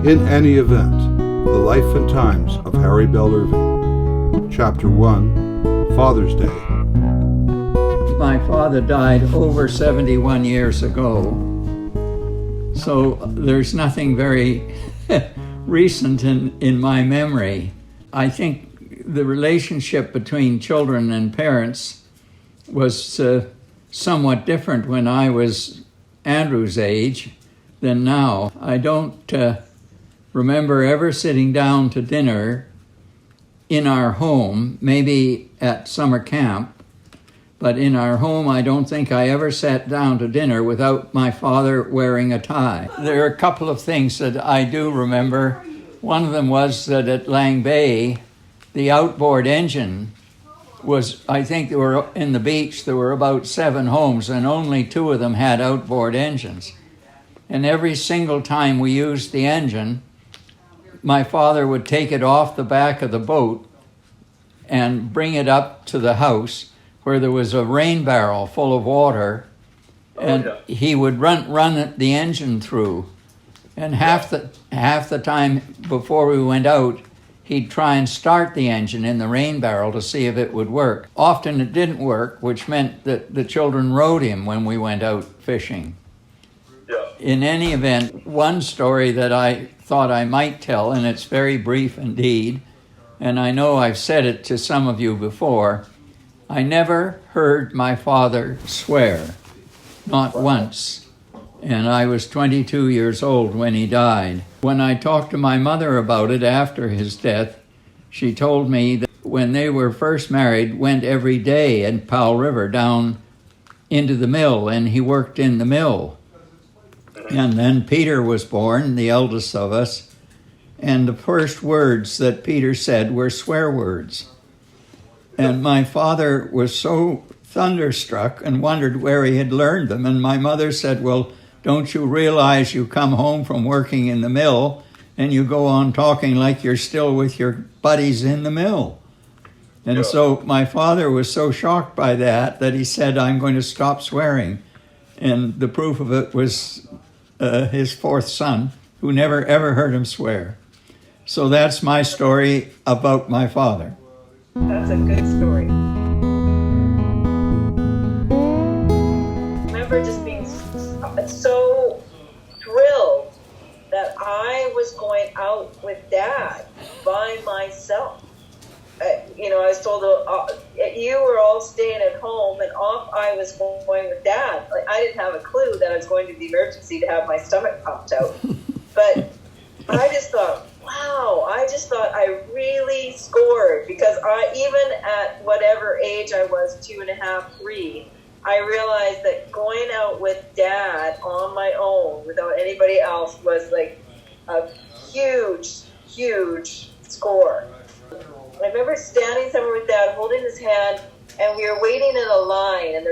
In any event, the life and times of Harry Bell-Irving. Chapter 1, Father's Day. My father died over 71 years ago, so there's nothing very recent in my memory. I think the relationship between children and parents was somewhat different when I was Andrew's age than now. I don't remember ever sitting down to dinner in our home, maybe at summer camp, but in our home I don't think I ever sat down to dinner without my father wearing a tie. There are a couple of things that I do remember. One of them was that at Lang Bay, the outboard engine was, I think there were, in the beach, there were about 7 homes and only 2 of them had outboard engines. And every single time we used the engine, my father would take it off the back of the boat and bring it up to the house where there was a rain barrel full of water, and he would run the engine through. And half the time before we went out, he'd try and start the engine in the rain barrel to see if it would work. Often it didn't work, which meant that the children rode him when we went out fishing. In any event, one story that I thought I might tell, and it's very brief indeed, and I know I've said it to some of you before, I never heard my father swear, not once, and I was 22 years old when he died. When I talked to my mother about it after his death, she told me that when they were first married, went every day in Powell River down into the mill, and he worked in the mill. And then Peter was born, the eldest of us, and the first words that Peter said were swear words. And my father was so thunderstruck and wondered where he had learned them. And my mother said, well, don't you realize you come home from working in the mill and you go on talking like you're still with your buddies in the mill? And so my father was so shocked by that he said, I'm going to stop swearing. And the proof of it was his 4th son, who never ever heard him swear. So that's my story about my father. That's a good story. I remember just being so thrilled that I was going out with Dad by myself. I was told you were all staying at home, and off I was going with Dad. Like, I didn't have a clue that I was going to the emergency to have my stomach pumped out. But I just thought, wow, I really scored, because even at whatever age I was, 2.5, 3, I realized that going out with Dad on my own without anybody else was like a huge, huge score. I remember standing somewhere with Dad, holding his hand, and we were waiting in a line, and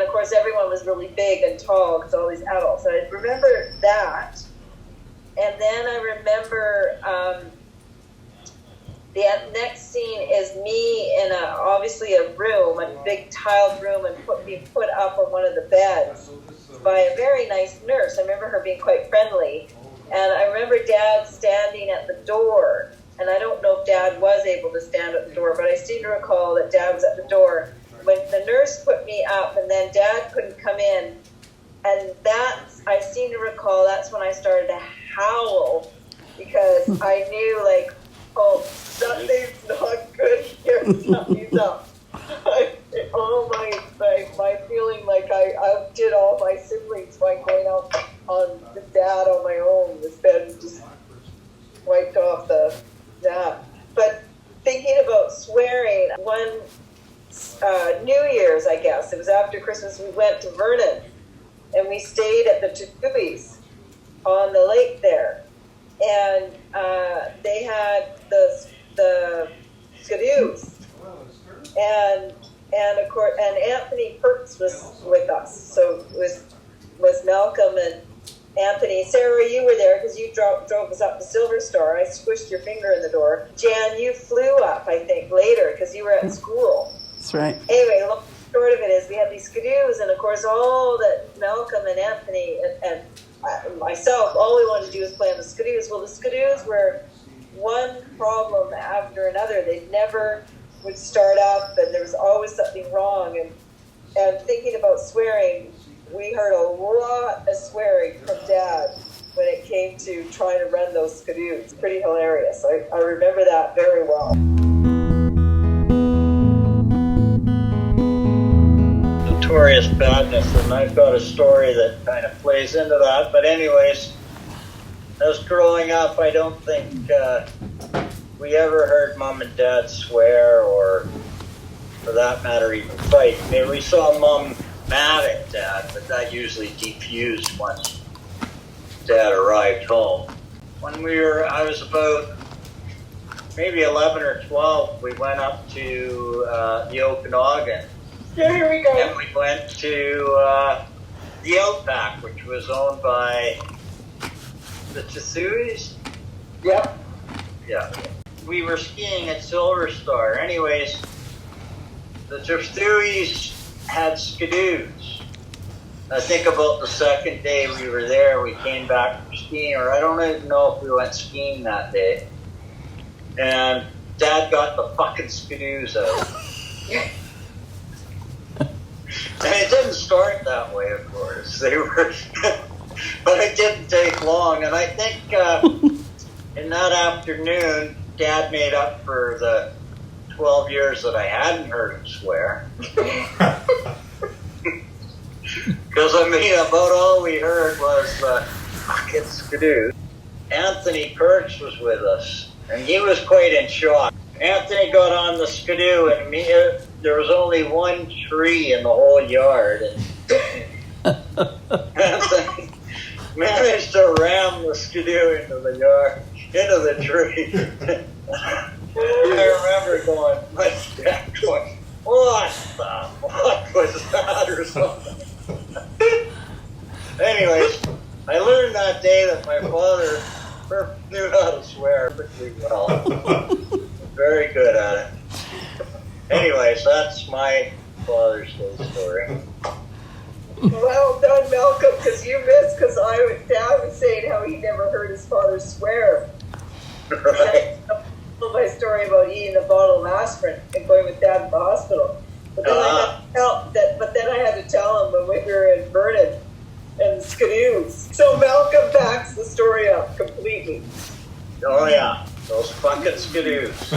of course everyone was really big and tall because all these adults. So I remember that, and then I remember the next scene is me in obviously a room, a big tiled room, and being put up on one of the beds by a very nice nurse. I remember her being quite friendly, and I remember Dad standing at the door. And I don't know if Dad was able to stand at the door, but I seem to recall that Dad was at the door when the nurse put me up, and then Dad couldn't come in. And I seem to recall that's when I started to howl, because I knew, like, oh, something's not good here. Something's up. My feeling like I outdid all my siblings by going out on the Dad on my own. This bed just wiped off the... Yeah, but thinking about swearing, one New Year's, I guess, it was after Christmas, we went to Vernon, and we stayed at the Tacubis on the lake there, and they had the skidoos, and of course, and Anthony Perks was with us, so it was Malcolm and Anthony. Sarah, you were there because you drove us up to Silver Star. I squished your finger in the door. Jan, you flew up, I think, later because you were at school. That's right. Anyway, the long short of it is we had these skidoos, and of course all that Malcolm and Anthony and myself, all we wanted to do was play on the skidoos. Well, the skidoos were one problem after another. They never would start up, and there was always something wrong. And thinking about swearing, we heard a lot of swearing from Dad when it came to trying to run those skidoos. Pretty hilarious. I remember that very well. Notorious badness, and I've got a story that kind of plays into that. But anyways, as growing up, I don't think we ever heard Mom and Dad swear, or for that matter, even fight. I mean, we saw Mom mad at Dad, but that usually defused once Dad arrived home. When I was about maybe 11 or 12, we went up to the Okanagan. Yeah, here we go. And we went to the Outback, which was owned by the Chasuis. Yep. Yeah. We were skiing at Silver Star. Anyways, the Chasuis had skidoos. I think about the second day we were there, we came back from skiing, or I don't even know if we went skiing that day. And Dad got the fucking skidoos out. And it didn't start that way, of course. They were, but it didn't take long. And I think in that afternoon, Dad made up for the 12 years that I hadn't heard him swear. Because, I mean, about all we heard was fucking skidoo. Anthony Perks was with us, and he was quite in shock. Anthony got on the skidoo, and there was only one tree in the whole yard. And Anthony managed to ram the skidoo into the yard, into the tree. I remember going, my dad going, what was that, or something. Anyways, I learned that day that my father knew how to swear pretty well. Very good at it. Anyways, that's my Father's Day story. Well done, Malcolm, because you missed, because Dad was saying how he never heard his father swear. Right. My story about eating a bottle of aspirin and going with Dad to the hospital. But then I had to tell him when we were in Vernon and skidoos. So Malcolm backs the story up completely. Oh yeah, those fucking skidoos.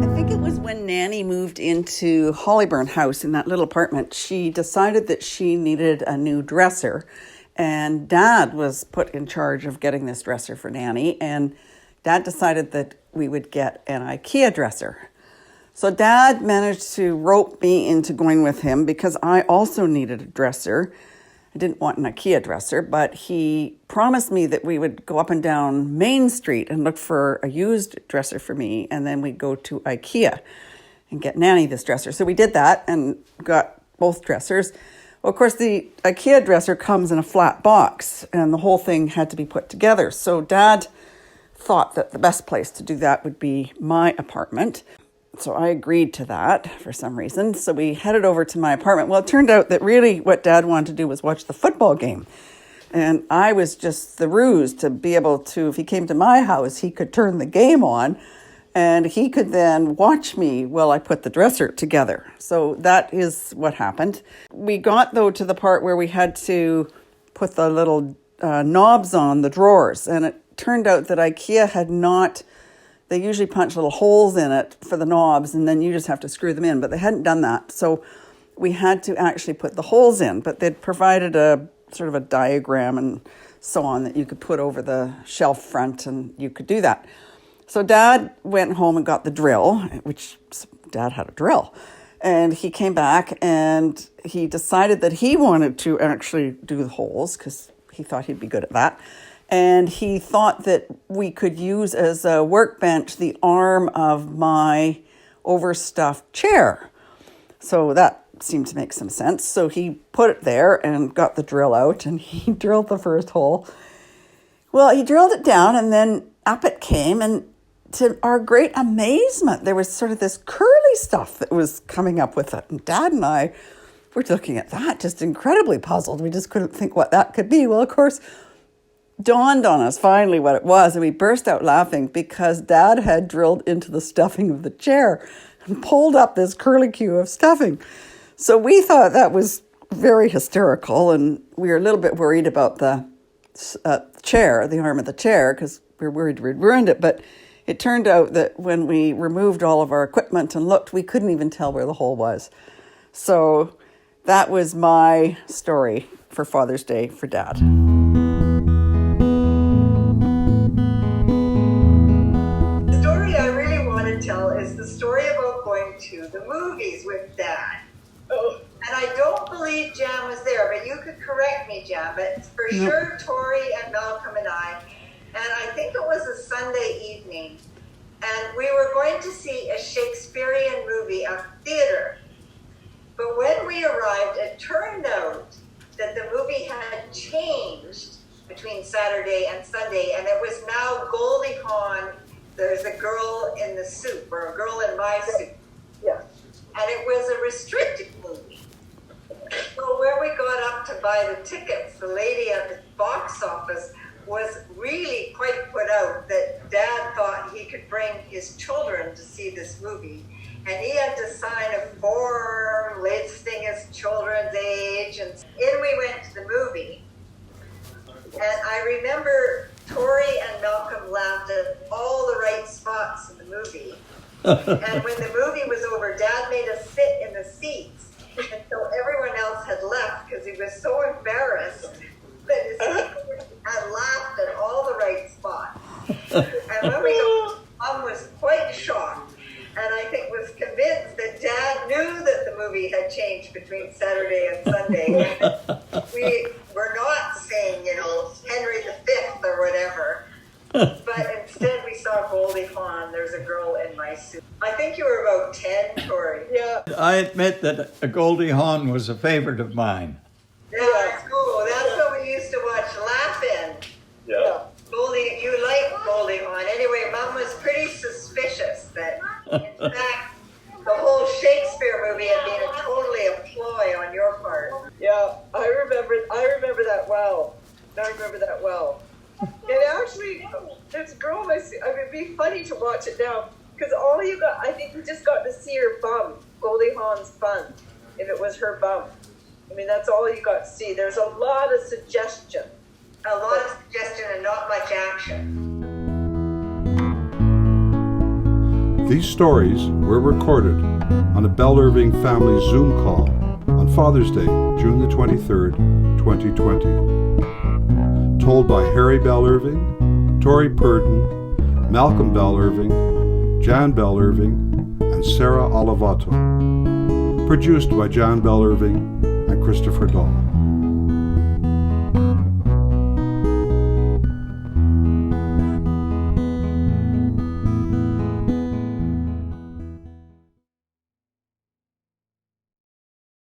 I think it was when Nanny moved into Hollyburn House in that little apartment, she decided that she needed a new dresser. And Dad was put in charge of getting this dresser for Nanny. And Dad decided that we would get an IKEA dresser. So Dad managed to rope me into going with him because I also needed a dresser. I didn't want an IKEA dresser, but he promised me that we would go up and down Main Street and look for a used dresser for me, and then we'd go to IKEA and get Nanny this dresser. So we did that and got both dressers. Well, of course, the IKEA dresser comes in a flat box, and the whole thing had to be put together. So Dad thought that the best place to do that would be my apartment. So I agreed to that for some reason. So we headed over to my apartment. Well, it turned out that really what Dad wanted to do was watch the football game. And I was just the ruse to be able to, if he came to my house, he could turn the game on and he could then watch me while I put the dresser together. So that is what happened. We got, though, to the part where we had to put the little knobs on the drawers. And it turned out that IKEA had not, they usually punch little holes in it for the knobs and then you just have to screw them in, but they hadn't done that. So we had to actually put the holes in, but they'd provided a sort of a diagram and so on that you could put over the shelf front and you could do that. So Dad went home and got the drill, which Dad had a drill. And he came back and he decided that he wanted to actually do the holes because he thought he'd be good at that. And he thought that we could use as a workbench the arm of my overstuffed chair. So that seemed to make some sense. So he put it there and got the drill out and he drilled the first hole. Well, he drilled it down and then up it came and to our great amazement, there was sort of this curly stuff that was coming up with it. And Dad and I were looking at that, just incredibly puzzled. We just couldn't think what that could be. Well, of course, dawned on us finally what it was, and we burst out laughing because Dad had drilled into the stuffing of the chair and pulled up this curlicue of stuffing. So we thought that was very hysterical, and we were a little bit worried about the chair, the arm of the chair, because we were worried we'd ruined it. But it turned out that when we removed all of our equipment and looked, we couldn't even tell where the hole was. So that was my story for Father's Day for Dad. The story I really want to tell is the story about going to the movies with Dad. Oh. And I don't believe Jan was there, but you could correct me, Jan. But for sure, Tori and Malcolm and I think it was a Sunday evening, and we were going to see a Shakespearean movie, a theater. But when we arrived, it turned out that the movie had changed between Saturday and Sunday, and it was now Goldie Hawn, there's a girl in the suit, or a girl in my suit. Yeah. And it was a restricted movie. So when we got up to buy the tickets, the lady at the box office was really quite put out that Dad thought he could bring his children to see this movie. And he had to sign a form listing his children's age. And in we went to the movie. And I remember Tori and Malcolm laughed at all the right spots in the movie. And when the movie was over, Dad made us sit in the seats until everyone else had left because he was so embarrassed that his team had laughed at all the right spots. And when we got, Mom was quite shocked, and I think was convinced that Dad knew that the movie had changed between Saturday and Sunday. We were not saying, Henry V or whatever. But instead we saw Goldie Hawn, There's a Girl in My Suit. I think you were about 10, Tori. Yeah. I admit that Goldie Hawn was a favorite of mine. Yeah, that's cool. That's what we used to watch Laugh-In. Yeah. Goldie, you like Goldie Hawn. Anyway, Mom was pretty suspicious that, in fact, the whole Shakespeare movie had been totally a ploy on your part. Yeah, I remember that well. And actually, this girl, it'd be funny to watch it now, because I think we just got to see her bum, Goldie Hawn's bum, if it was her bum. I mean, that's all you got to see. There's a lot of suggestion. A lot of suggestion and not much action. These stories were recorded on a Bell-Irving family Zoom call on Father's Day, June the 23rd, 2020. Told by Harry Bell-Irving, Tori Purdon, Malcolm Bell-Irving, Jan Bell-Irving, and Sarah Olivato. Produced by Jan Bell-Irving and Christopher Dahl.